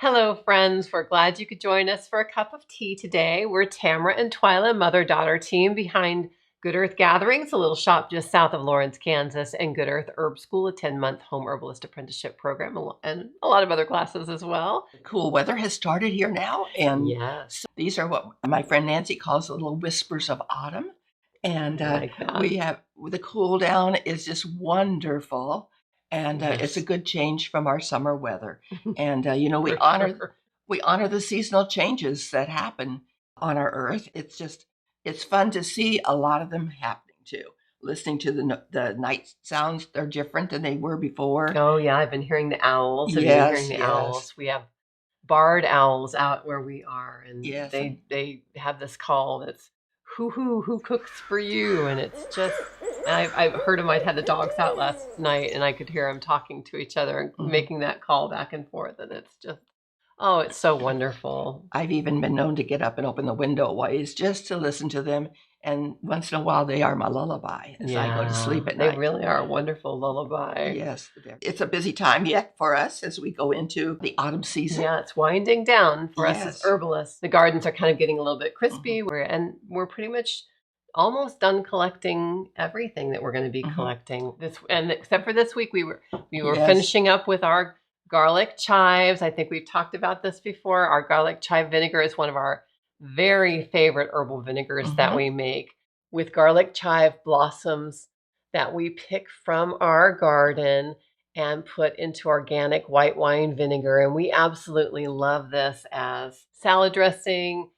Hello, friends. We're glad you could join us for a cup of tea today. We're Tamara and Twyla, mother-daughter team behind Good Earth Gatherings, a little shop just south of Lawrence, Kansas, and Good Earth Herb School, a 10-month home herbalist apprenticeship program, and a lot of other classes as well. Cool weather has started here now, and Yes, so these are what my friend Nancy calls the little whispers of autumn. And I like that. we have the cool down is just wonderful, and it's a Yes. good change from our summer weather. And we For honor sure. the seasonal changes that happen on our earth. It's fun to see a lot of them happening too. Listening to the night sounds, they're different than they were before. Oh, yeah, I've been hearing the owls. Have you been hearing Yes, the yes, owls? We have barred owls out where we are, and yes. they have this call that's who cooks for you, and it's just I've heard them. I'd had the dogs out last night, and I could hear them talking to each other and Mhm. making that call back and forth, and it's just oh, it's so wonderful. I've even been known to get up and open the window a ways just to listen to them, and once in a while, they are my lullaby as I go to sleep Yeah, at they night. really are a wonderful lullaby. Yes, it's a busy time yet for us as we go into the autumn season. Yeah, it's winding down for us as Yes. herbalists. The gardens are kind of getting a little bit Mhm, crispy. We're pretty much almost done collecting everything that we're going to be mhm. collecting this, and except for this week, we were Yes. finishing up with our garlic chives. I think we've talked about this before. Our garlic chive vinegar is one of our very favorite herbal vinegars that Mhm. we make with garlic chive blossoms that we pick from our garden and put into organic white wine vinegar. And we absolutely love this as salad dressing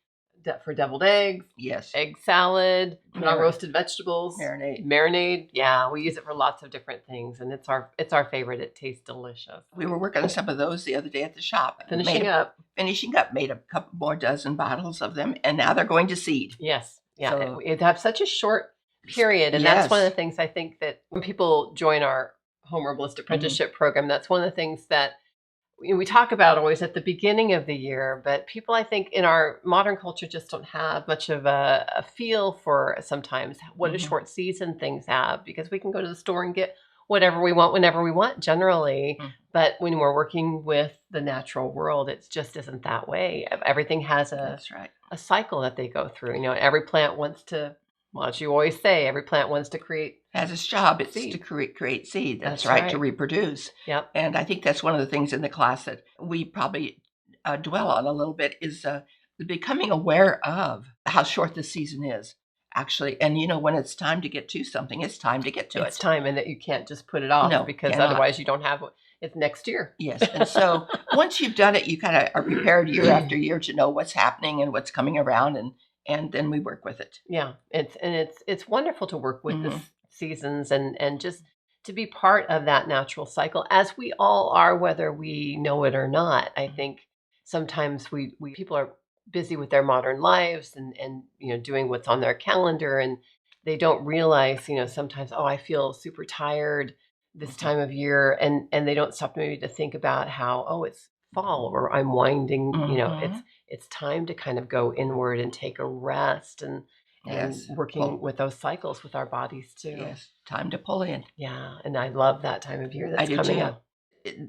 for deviled eggs, Yes. egg salad, put on Marinade. roasted vegetables, Marinade. marinade. Yeah, we use it for lots of different things, and it's our favorite. It tastes delicious. We were working on some of those the other day at the shop. Finishing up. Finishing up, made a couple more dozen bottles of them, and now they're going to seed. Yes, yeah. So- It have such a short period, and that's one of Yes. the things I think that when people join our home herbalist apprenticeship program, that's one of the things that we talk about always at the beginning of the year, but people I think in our modern culture just don't have much of a feel for sometimes what a Mhm. short season things have, because we can go to the store and get whatever we want whenever we want generally. Mm. But when we're working with the natural world, it just isn't that way. Everything has That's right. a cycle that they go through. Every plant wants to, well, as you always say, every plant wants to create. Has its job. It's Seed. to create seed. That's That's right, to right. reproduce. Yep. And I think that's one of the things in the class that we probably dwell on a little bit is becoming aware of how short the season is, actually. And when it's time to get to something, it's time to get to It's it. time, and that you can't just put it off No, because cannot. otherwise you don't have it's next year. Yes. And so once you've done it, you kind of are prepared year after year to know what's happening and what's coming around, and then we work with it. Yeah, it's wonderful to work with the Mhm. seasons and just to be part of that natural cycle, as we all are, whether we know it or not. I think sometimes we people are busy with their modern lives and doing what's on their calendar, and they don't realize sometimes, oh, I feel super tired this Mhm. time of year, and they don't stop maybe to think about how, oh, it's fall, or I'm winding. Mhm. It's time to kind of go inward and take a rest, and Yes. working with those cycles with our bodies too. Yes. Time to pull in. Yeah, and I love that time of year I that's do coming too. up.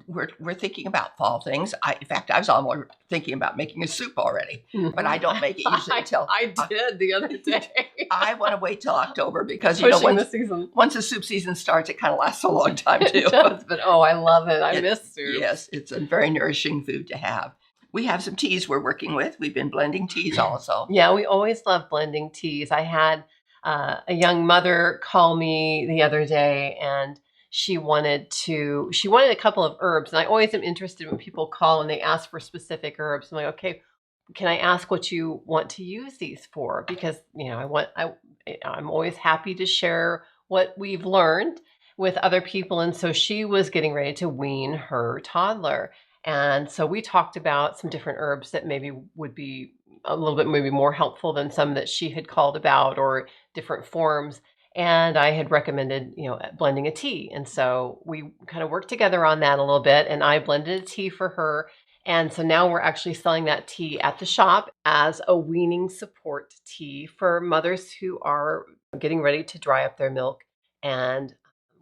We're thinking about fall things. In fact, I was almost thinking about making a soup already, but I don't make it usually until I did the other day. I want to wait till October because Pushing the season. once the soup season starts, it kind of lasts a long time It too. does, but oh, I love it. I miss soup. Yes, it's a very nourishing food to have. We have some teas we're working with. We've been blending teas also. Yeah, we always love blending teas. I had a young mother call me the other day, and she wanted a couple of herbs, and I always am interested when people call and they ask for specific herbs. I'm like, okay, can I ask what you want to use these for? Because I'm always happy to share what we've learned with other people. And so she was getting ready to wean her toddler. And so we talked about some different herbs that maybe would be a little bit maybe more helpful than some that she had called about, or different forms. And I had recommended, blending a tea. And so we kind of worked together on that a little bit. And I blended a tea for her. And so now we're actually selling that tea at the shop as a weaning support tea for mothers who are getting ready to dry up their milk and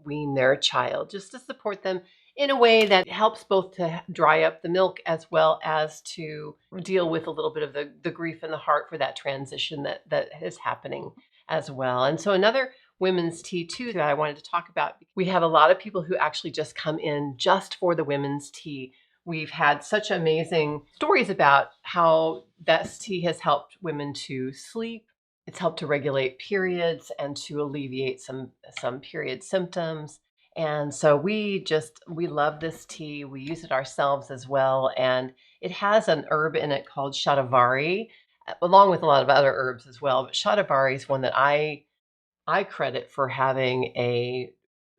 wean their child, just to support them in a way that helps both to dry up the milk as well as to deal with a little bit of the grief in the heart for that transition that is happening as well. And so another women's tea too that I wanted to talk about, we have a lot of people who actually just come in just for the women's tea. We've had such amazing stories about how that tea has helped women to sleep. It's helped to regulate periods and to alleviate some period symptoms. And so we love this tea. We use it ourselves as well. And it has an herb in it called shatavari, along with a lot of other herbs as well. But shatavari is one that I credit for having a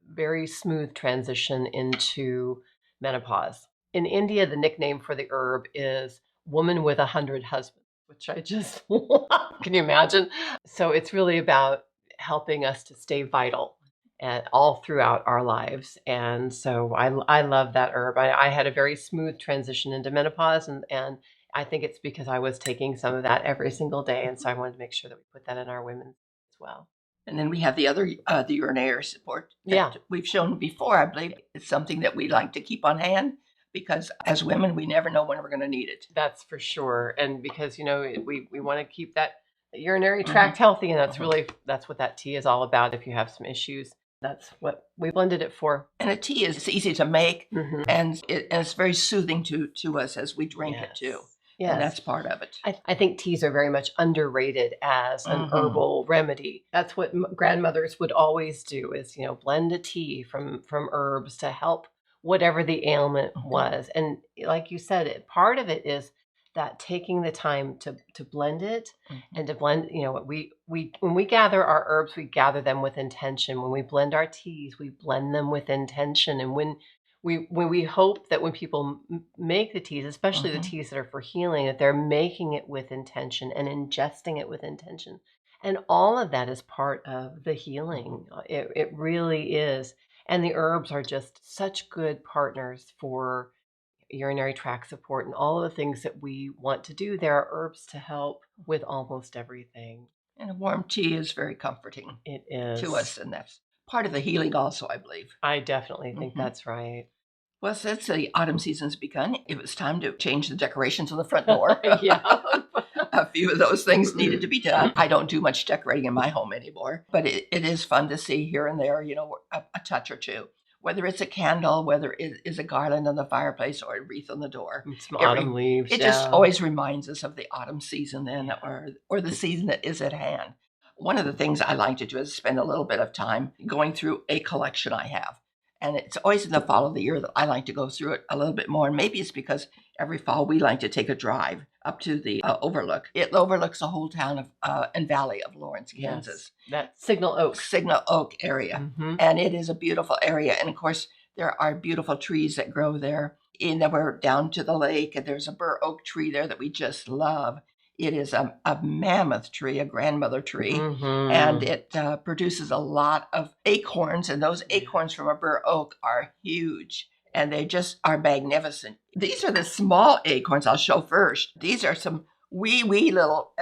very smooth transition into menopause. In India, the nickname for the herb is woman with 100 husbands, which I just love. Can you imagine? So it's really about helping us to stay vital and all throughout our lives. And so I love that herb. I had a very smooth transition into menopause, and I think it's because I was taking some of that every single day. And so I wanted to make sure that we put that in our women as well. And then we have the other, the urinary support that Yeah. we've shown before. I believe it's something that we like to keep on hand because as women, we never know when we're going to need it. That's for sure. And because, we want to keep that urinary tract healthy. And that's what that tea is all about. If you have some issues, that's what we blended it for. And a tea is easy to make, Mm-hmm. and it's very soothing to us as we drink it too. Yes. And that's part of it. I think teas are very much underrated as an herbal remedy. That's what grandmothers would always do is, blend a tea from herbs to help whatever the ailment was. And like you said, part of it is that taking the time to blend it and to blend, we when we gather our herbs, we gather them with intention. When we blend our teas, we blend them with intention. And when we hope that when people make the teas, especially the teas that are for healing, that they're making it with intention and ingesting it with intention. And all of that is part of the healing. It really is. And the herbs are just such good partners for urinary tract support and all of the things that we want to do. There are herbs to help with almost everything. And a warm tea is very comforting. It is. To us, and that's part of the healing also, I believe. I definitely think that's right. Well, since the autumn season's begun, it was time to change the decorations on the front door. Yeah. A few of those things needed to be done. I don't do much decorating in my home anymore, but it is fun to see here and there, a touch or two. Whether it's a candle, whether it is a garland on the fireplace or a wreath on the door. Some autumn leaves. It just always reminds us of the autumn season then, or the season that is at hand. One of the things I like to do is spend a little bit of time going through a collection I have. And it's always in the fall of the year that I like to go through it a little bit more. And maybe it's because every fall we like to take a drive up to the overlook. It overlooks the whole town of and valley of Lawrence, Kansas. Yes, that Signal Oak area. And it is a beautiful area. And of course, there are beautiful trees that grow there. And then we're down to the lake, and there's a bur oak tree there that we just love. It is a mammoth tree, a grandmother tree, and it produces a lot of acorns, and those acorns from a bur oak are huge, and they just are magnificent. These are the small acorns I'll show first. These are some wee little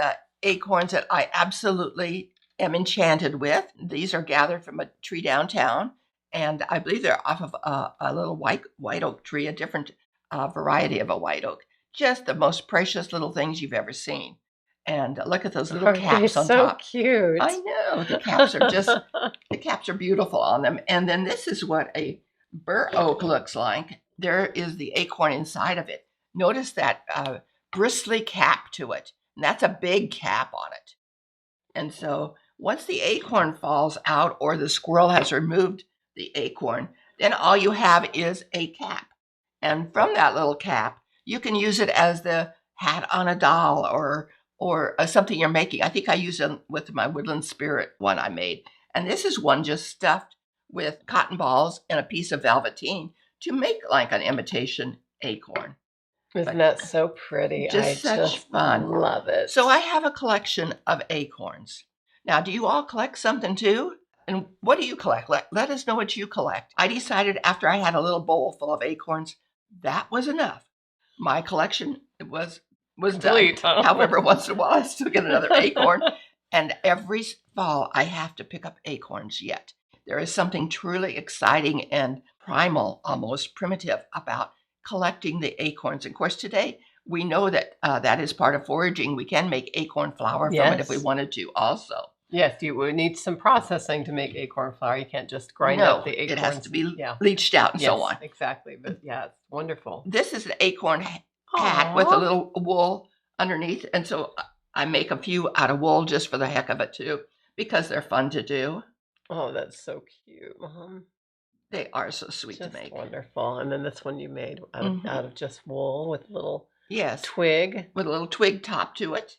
acorns that I absolutely am enchanted with. These are gathered from a tree downtown, and I believe they're off of a little white oak tree, a different variety of a white oak. Just the most precious little things you've ever seen. And look at those little caps on top. So cute. I know. The caps are beautiful on them. And then this is what a bur oak looks like. There is the acorn inside of it. Notice that bristly cap to it. And that's a big cap on it. And so once the acorn falls out or the squirrel has removed the acorn, then all you have is a cap. And from that little cap, you can use it as the hat on a doll or something you're making. I think I used it with my Woodland Spirit one I made. And this is one just stuffed with cotton balls and a piece of velveteen to make like an imitation acorn. Isn't that so pretty? Just such fun. Love it. So I have a collection of acorns. Now, do you all collect something too? And what do you collect? Let us know what you collect. I decided after I had a little bowl full of acorns, that was enough. My collection was done. However, once in a while I still get another acorn. And every fall I have to pick up acorns yet. There is something truly exciting and primal, almost primitive about collecting the acorns. Of course, today we know that that is part of foraging. We can make acorn flour from it if we Yes. wanted to also. Yes, you would need some processing to make acorn flour. You can't just grind No, up the it acorns. has to be Yeah. leached out and Yes, so on. exactly. But yeah, it's wonderful. This is an acorn hat with a Aw. little wool underneath. And so I make a few out of wool just for the heck of it too, because they're fun to do. Oh, that's so cute, Mom. They are so sweet Just to make. wonderful. And then this one you made out of just wool with a little Yes, twig. with a little twig top to it.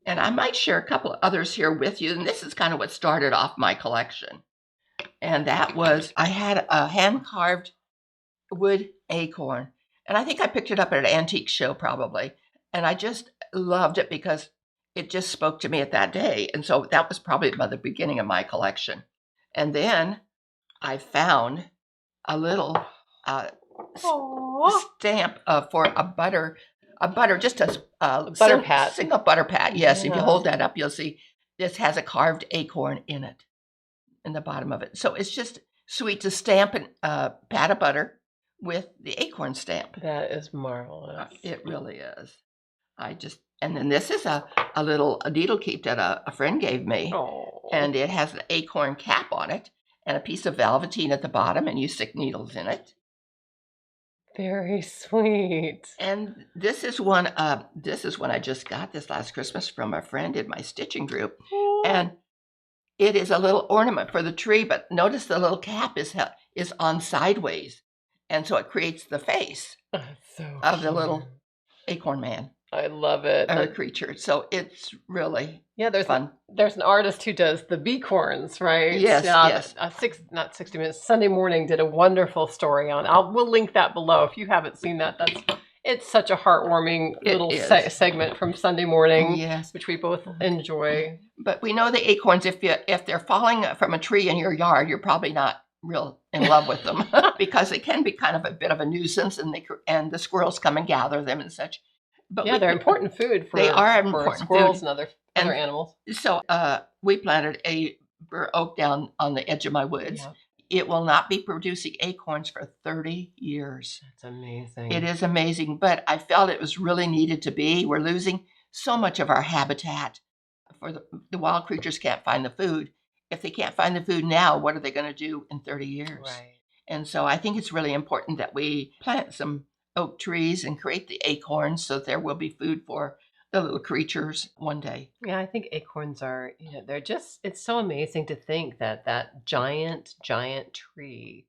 And I might share a couple of others here with you. And this is kind of what started off my collection. And that was, I had a hand-carved wood acorn. And I think I picked it up at an antique show probably. And I just loved it because it just spoke to me at that day. And so that was probably about the beginning of my collection. And then I found a little Aw. stamp for a butter, just a butter pat. single butter pat. Yes, if you Yeah. hold that up, you'll see this has a carved acorn in it, in the bottom of it. So it's just sweet to stamp a pat of butter with the acorn stamp. That is marvelous. It really is. And then this is a little needle keep that a friend gave me. Oh. And it has an acorn cap on it and a piece of velveteen at the bottom, and you stick needles in it. Very sweet. And this is one I just got this last Christmas from a friend in my stitching group. And it is a little ornament for the tree, but notice the little cap is on sideways. And so it creates the face So of the little cute. acorn man I love it. or creature. So it's really Yeah, there's fun. there's an artist who does the beacorns, right? Yes, Yeah, yes. not 60 Minutes. Sunday Morning did a wonderful story on. We'll link that below if you haven't seen that. It's such a heartwarming It little is. segment from Sunday Morning, Yes. which we both enjoy. But we know the acorns, if they're falling from a tree in your yard, you're probably not real in love with them because it can be kind of a bit of a nuisance, and the squirrels come and gather them and such. But Yeah, they're important food for They are for important squirrels food. and other And- animals. So we planted a bur oak down on the edge of my woods. Yeah, It will not be producing acorns for 30 years. that's amazing. It is amazing, but I felt it was really needed to be. We're losing so much of our habitat. For the wild creatures can't find the food. If they can't find the food now, what are they going to do in 30 years? Right. And so I think it's really important that we plant some oak trees and create the acorns so that there will be food for the little creatures one day. Yeah, I think acorns are, they're just, it's so amazing to think that giant tree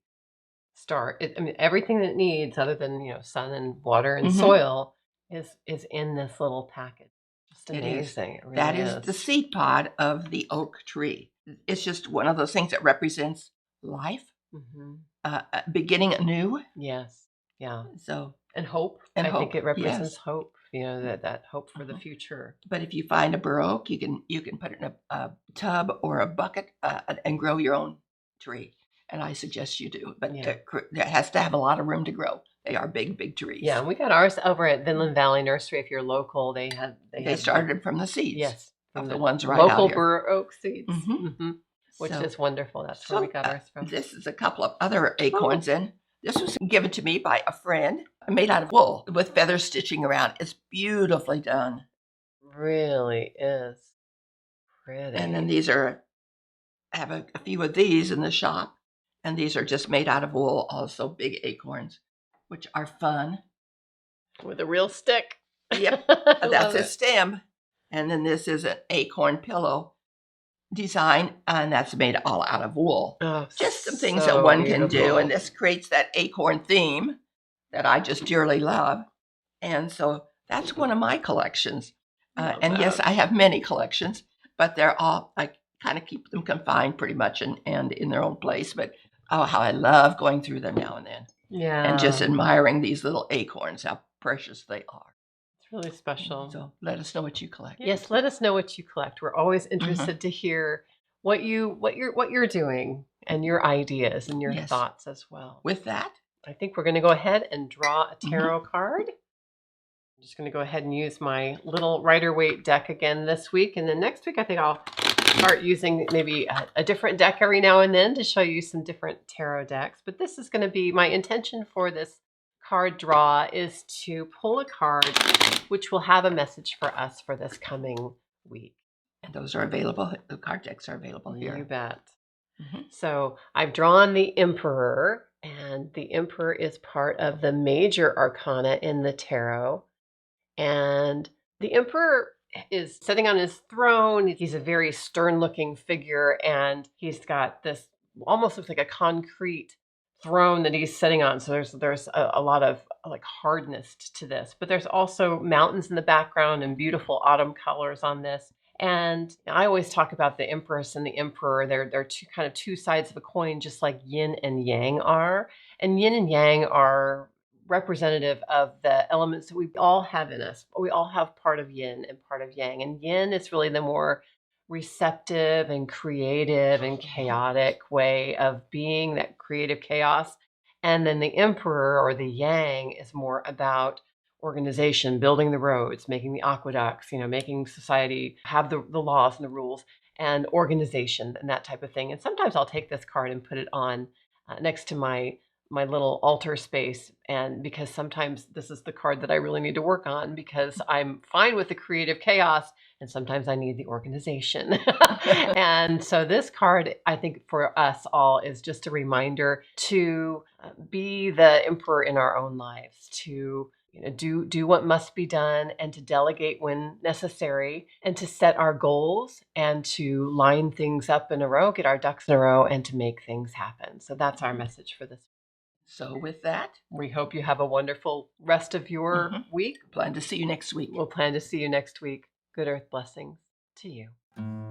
I mean, everything that it needs other than, sun and water and Mhm. soil is in this little package. Just It is. amazing. It really That is the seed pod of the oak tree. It's just one of those things that represents life, Hmm. beginning anew. Yes. Yeah. So, And hope. And I think hope, it represents yes. hope, that hope for the Mhm. future. but if you find a bur oak, you can put it in a tub or a bucket and grow your own tree. And I suggest you do. But Yeah. it has to have a lot of room to grow. They are big, big trees. Yeah, and we got ours over at Vinland Valley Nursery. If you're local, they They started from the seeds. yes, Of from the ones right out local here. bur oak seeds, Mhm. which So- is wonderful. That's where we got ours from. This is a couple of other acorns in. This was given to me by a friend, made out of wool with feather stitching around. It's beautifully done. Really is pretty. And then I have a few of these in the shop. And these are just made out of wool, also big acorns, which are fun. with a real stick. Yep, I that's love a it. stem. And then this is an acorn pillow design, and that's made all out of wool. Oh, Just some things so that one can do, beautiful. and this creates that acorn theme that I just dearly love. And so that's one of my collections. Love And yes, that. I have many collections, but they're all, I kind of keep them confined pretty much and in their own place. But oh, how I love going through them now and then Yeah, and just admiring these little acorns, how precious they are. it's really special. So let us know what you collect. Yes, let us know what you collect. We're always interested to hear what you're doing and your ideas and your Yes. thoughts as well. With that, I think we're going to go ahead and draw a tarot card. Just going to go ahead and use my little Rider-Waite deck again this week. And then next week, I think I'll start using maybe a different deck every now and then to show you some different tarot decks. But this is going to be my intention for this card draw, is to pull a card which will have a message for us for this coming week. And those are available. The card decks are available here. You bet. So I've drawn the Emperor, and the Emperor is part of the major arcana in the tarot. And the Emperor is sitting on his throne. He's a very stern-looking figure, and he's got this almost looks like a concrete throne that he's sitting on. So there's a lot of like hardness to this, but there's also mountains in the background and beautiful autumn colors on this. And I always talk about the Empress and the Emperor. They're two sides of a coin, just like yin and yang are. And yin and yang are representative of the elements that we all have in us. We all have part of yin and part of yang. And yin is really the more receptive and creative and chaotic way of being, that creative chaos. And then the Emperor, or the yang, is more about organization, building the roads, making the aqueducts, making society have the laws and the rules, and organization and that type of thing. And sometimes I'll take this card and put it on next to my little altar space, and because sometimes this is the card that I really need to work on, because I'm fine with the creative chaos and sometimes I need the organization. And so this card, I think, for us all is just a reminder to be the Emperor in our own lives, to do what must be done, and to delegate when necessary, and to set our goals, and to line things up in a row, get our ducks in a row, and to make things happen. So that's our message for this. So with that, we hope you have a wonderful rest of your week. Plan to see you next week. We'll plan to see you next week. Good earth blessings to you.